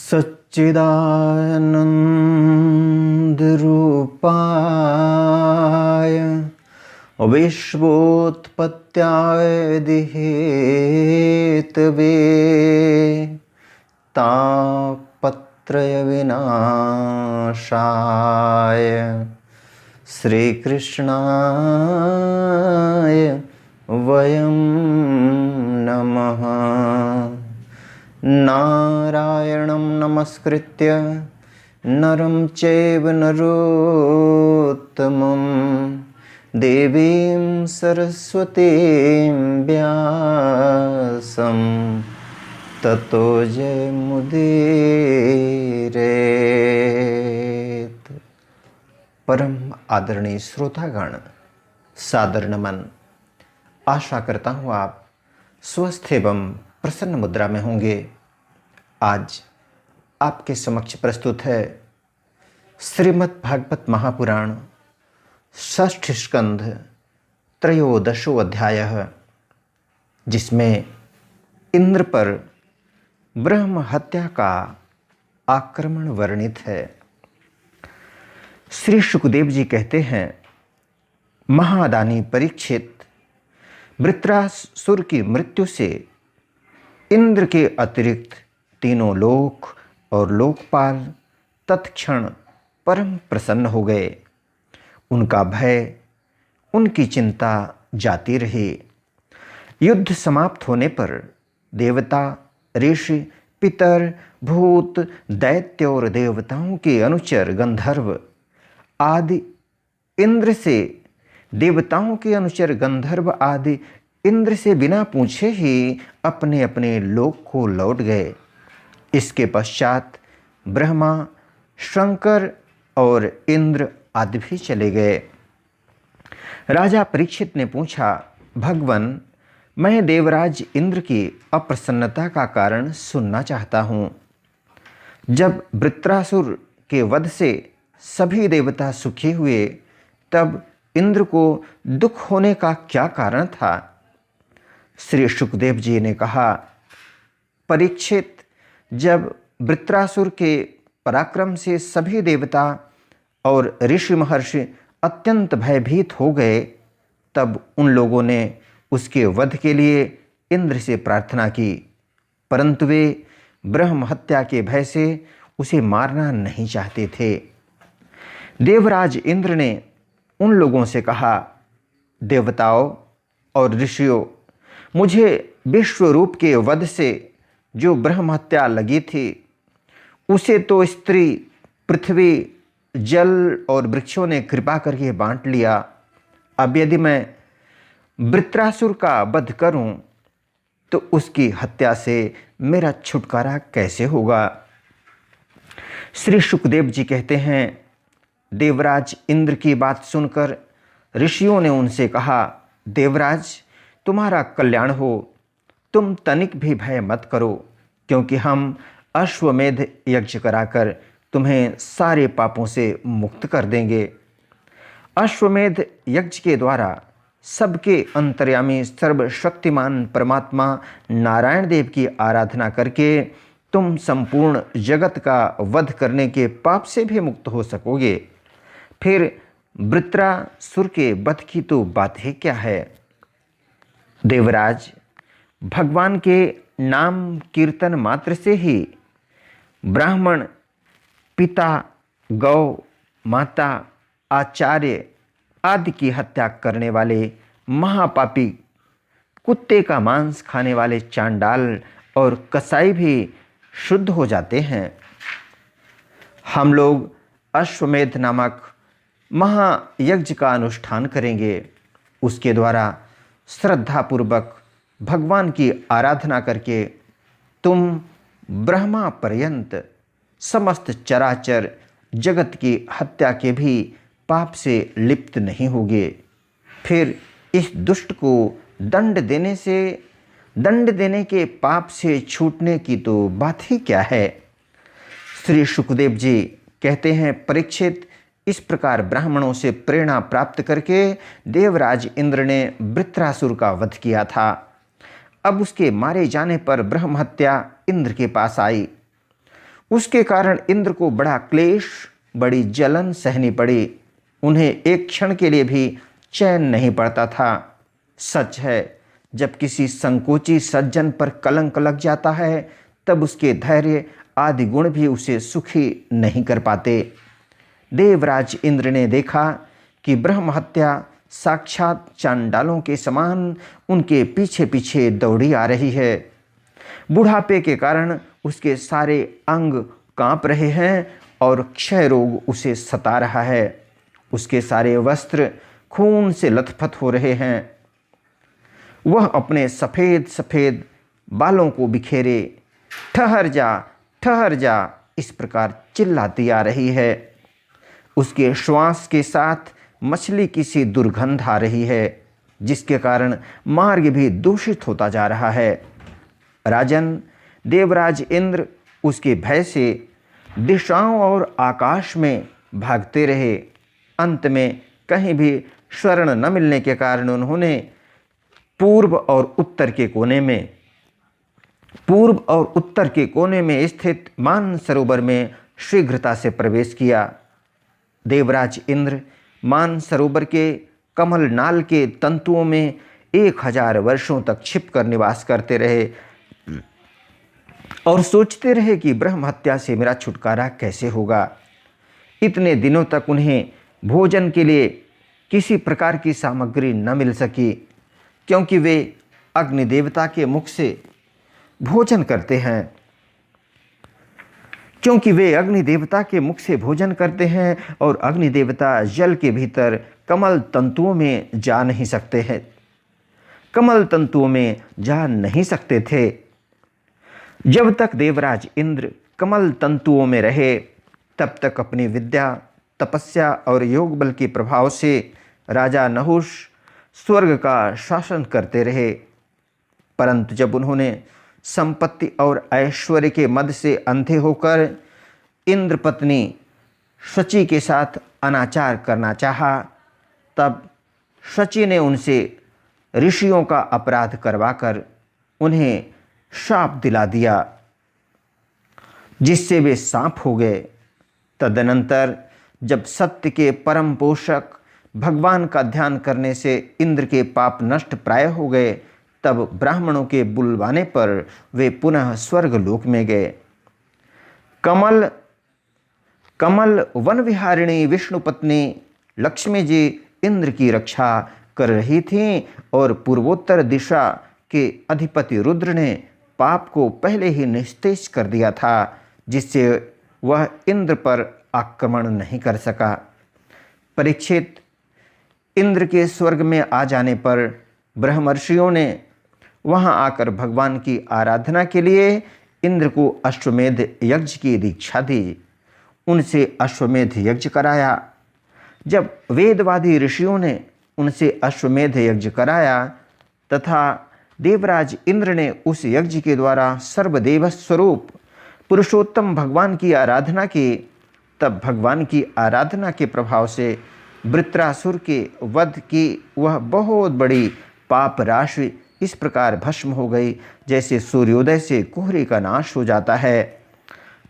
सच्चिदानन्दरूपाय विश्वोत्पत्त्यादिहेतवे तापत्रयविनाशाय श्रीकृष्णाय वयं नमः। नारायणं नमस्कृत्य नरं चैव नरोत्तमं देवीं सरस्वतीं व्यासं ततो जयमुदीरयेत्। परम आदरणीय श्रोतागण, सादर नमन। आशा करता हूँ आप स्वस्थ एवं प्रसन्न मुद्रा में होंगे। आज आपके समक्ष प्रस्तुत है श्रीमद् भागवत महापुराण षष्ठ स्कंध त्रयोदशो अध्याय, जिसमें इंद्र पर ब्रह्म हत्या का आक्रमण वर्णित है। श्री शुकदेव जी कहते हैं, महादानी परीक्षित, वृत्रासुर की मृत्यु से इंद्र के अतिरिक्त तीनों लोक और लोकपाल तत्क्षण परम प्रसन्न हो गए। उनका भय, उनकी चिंता जाती रही। युद्ध समाप्त होने पर देवता, ऋषि, पितर, भूत, दैत्य और देवताओं के अनुचर गंधर्व आदि इंद्र से देवताओं के अनुचर गंधर्व आदि इंद्र से बिना पूछे ही अपने अपने लोक को लौट गए। इसके पश्चात ब्रह्मा, शंकर और इंद्र आदि भी चले गए। राजा परीक्षित ने पूछा, भगवन, मैं देवराज इंद्र की अप्रसन्नता का कारण सुनना चाहता हूँ। जब वृत्रासुर के वध से सभी देवता सुखी हुए, तब इंद्र को दुख होने का क्या कारण था? श्री शुकदेव जी ने कहा, परीक्षित, जब वृत्रासुर के पराक्रम से सभी देवता और ऋषि महर्षि अत्यंत भयभीत हो गए, तब उन लोगों ने उसके वध के लिए इंद्र से प्रार्थना की, परंतु वे ब्रह्म हत्या के भय से उसे मारना नहीं चाहते थे। देवराज इंद्र ने उन लोगों से कहा, देवताओं और ऋषियों, मुझे विश्वरूप के वध से जो ब्रह्म हत्या लगी थी, उसे तो स्त्री, पृथ्वी, जल और वृक्षों ने कृपा करके बांट लिया। अब यदि मैं वृत्रासुर का वध करूं, तो उसकी हत्या से मेरा छुटकारा कैसे होगा? श्री शुकदेव जी कहते हैं, देवराज इंद्र की बात सुनकर ऋषियों ने उनसे कहा, देवराज, तुम्हारा कल्याण हो, तुम तनिक भी भय मत करो, क्योंकि हम अश्वमेध यज्ञ कराकर तुम्हें सारे पापों से मुक्त कर देंगे। अश्वमेध यज्ञ के द्वारा सबके अंतर्यामी सर्वशक्तिमान परमात्मा नारायण देव की आराधना करके तुम संपूर्ण जगत का वध करने के पाप से भी मुक्त हो सकोगे। फिर वृत्रासुर के वध की तो बात ही क्या है? देवराज, भगवान के नाम कीर्तन मात्र से ही ब्राह्मण, पिता, गौ, माता, आचार्य आदि की हत्या करने वाले महापापी, कुत्ते का मांस खाने वाले चांडाल और कसाई भी शुद्ध हो जाते हैं। हम लोग अश्वमेध नामक महायज्ञ का अनुष्ठान करेंगे। उसके द्वारा श्रद्धापूर्वक भगवान की आराधना करके तुम ब्रह्मा पर्यंत समस्त चराचर जगत की हत्या के भी पाप से लिप्त नहीं होगे। फिर इस दुष्ट को दंड देने के पाप से छूटने की तो बात ही क्या है? श्री शुकदेव जी कहते हैं, परीक्षित, इस प्रकार ब्राह्मणों से प्रेरणा प्राप्त करके देवराज इंद्र ने वृत्रासुर का वध किया था। अब उसके मारे जाने पर ब्रह्म हत्या इंद्र के पास आई। उसके कारण इंद्र को बड़ा क्लेश, बड़ी जलन सहनी पड़ी। उन्हें एक क्षण के लिए भी चैन नहीं पड़ता था। सच है, जब किसी संकोची सज्जन पर कलंक लग जाता है तब उसके धैर्य आदि गुण भी उसे सुखी नहीं कर पाते। देवराज इंद्र ने देखा कि ब्रह्म हत्या साक्षात चांडालों के समान उनके पीछे पीछे दौड़ी आ रही है। बुढ़ापे के कारण उसके सारे अंग कांप रहे हैं और क्षय रोग उसे सता रहा है। उसके सारे वस्त्र खून से लथपथ हो रहे हैं। वह अपने सफ़ेद सफ़ेद बालों को बिखेरे ठहर जा इस प्रकार चिल्लाती आ रही है। उसके श्वास के साथ मछली की सी दुर्गंध आ रही है, जिसके कारण मार्ग भी दूषित होता जा रहा है। राजन, देवराज इंद्र उसके भय से दिशाओं और आकाश में भागते रहे। अंत में कहीं भी शरण न मिलने के कारण उन्होंने पूर्व और उत्तर के कोने में स्थित मानसरोवर में शीघ्रता से प्रवेश किया। देवराज इंद्र मानसरोवर के कमल नाल के तंतुओं में 1000 वर्षों तक छिपकर निवास करते रहे और सोचते रहे कि ब्रह्म हत्या से मेरा छुटकारा कैसे होगा। इतने दिनों तक उन्हें भोजन के लिए किसी प्रकार की सामग्री न मिल सकी, क्योंकि वे अग्निदेवता के मुख से भोजन करते हैं और अग्निदेवता जल के भीतर कमल तंतुओं में जा नहीं सकते थे। जब तक देवराज इंद्र कमल तंतुओं में रहे तब तक अपनी विद्या, तपस्या और योग बल के प्रभाव से राजा नहुष स्वर्ग का शासन करते रहे। परंतु जब उन्होंने संपत्ति और ऐश्वर्य के मद से अंधे होकर इंद्र पत्नी शची के साथ अनाचार करना चाहा, तब शची ने उनसे ऋषियों का अपराध करवाकर उन्हें शाप दिला दिया, जिससे वे सांप हो गए। तदनंतर जब सत्य के परम पोषक भगवान का ध्यान करने से इंद्र के पाप नष्ट प्राय हो गए, तब ब्राह्मणों के बुलवाने पर वे पुनः स्वर्ग लोक में गए। कमल वन विहारिणी विष्णु पत्नी लक्ष्मी जी इंद्र की रक्षा कर रही थीं और पूर्वोत्तर दिशा के अधिपति रुद्र ने पाप को पहले ही निस्तेज कर दिया था, जिससे वह इंद्र पर आक्रमण नहीं कर सका। परीक्षित, इंद्र के स्वर्ग में आ जाने पर ब्रह्मर्षियों ने वहां आकर भगवान की आराधना के लिए इंद्र को अश्वमेध यज्ञ की दीक्षा दी। उनसे अश्वमेध यज्ञ कराया। जब वेदवादी ऋषियों ने उनसे अश्वमेध यज्ञ कराया तथा देवराज इंद्र ने उस यज्ञ के द्वारा सर्वदेव स्वरूप पुरुषोत्तम भगवान की आराधना की, तब भगवान की आराधना के प्रभाव से वृत्रासुर के वध की वह बहुत बड़ी पाप राशि इस प्रकार भस्म हो गई, जैसे सूर्योदय से कोहरे का नाश हो जाता है।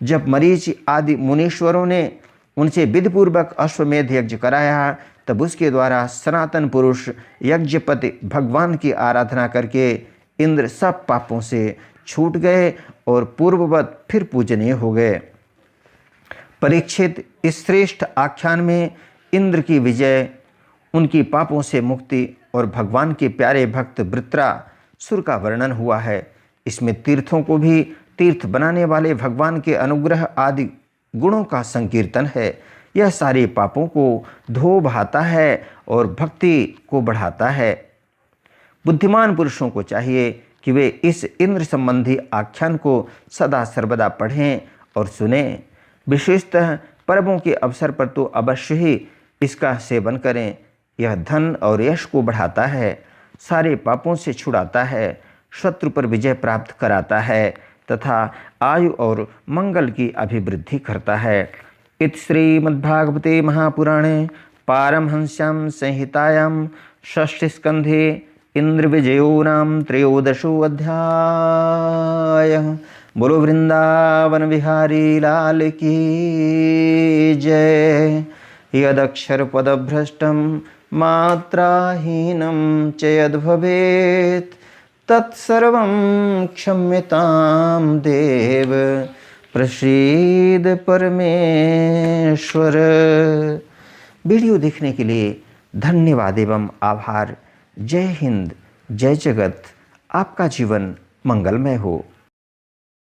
जब मरीचि आदि मुनीश्वरों ने उनसे विधिपूर्वक अश्वमेध यज्ञ कराया, तब उसके द्वारा सनातन पुरुष यज्ञपति भगवान की आराधना करके इंद्र सब पापों से छूट गए और पूर्ववत फिर पूजनीय हो गए। परीक्षित, इस श्रेष्ठ आख्यान में इंद्र की विजय, उनकी पापों से मुक्ति और भगवान के प्यारे भक्त वृत्रासुर का वर्णन हुआ है। इसमें तीर्थों को भी तीर्थ बनाने वाले भगवान के अनुग्रह आदि गुणों का संकीर्तन है। यह सारे पापों को धो बहाता है और भक्ति को बढ़ाता है। बुद्धिमान पुरुषों को चाहिए कि वे इस इंद्र संबंधी आख्यान को सदा सर्वदा पढ़ें और सुनें। विशेषतः पर्वों के अवसर पर तो अवश्य ही इसका सेवन करें। यह धन और यश को बढ़ाता है, सारे पापों से छुड़ाता है, शत्रु पर विजय प्राप्त कराता है तथा आयु और मंगल की अभिवृद्धि करता है। इत श्रीमद्भागवते महापुराणे पारमहंस्यां संहितायां षष्ठस्कन्धे इंद्र विजयो नाम त्रयोदशो अध्यायः। बोलो वृंदावन बिहारी लाल की जय। यदक्षर पदभ्रष्टं मात्राहीनं च यद्भवेत् तत्सर्वं क्षम्यतां देव प्रसीद परमेश्वर। वीडियो देखने के लिए धन्यवाद एवं आभार। जय हिंद, जय जगत। आपका जीवन मंगलमय हो।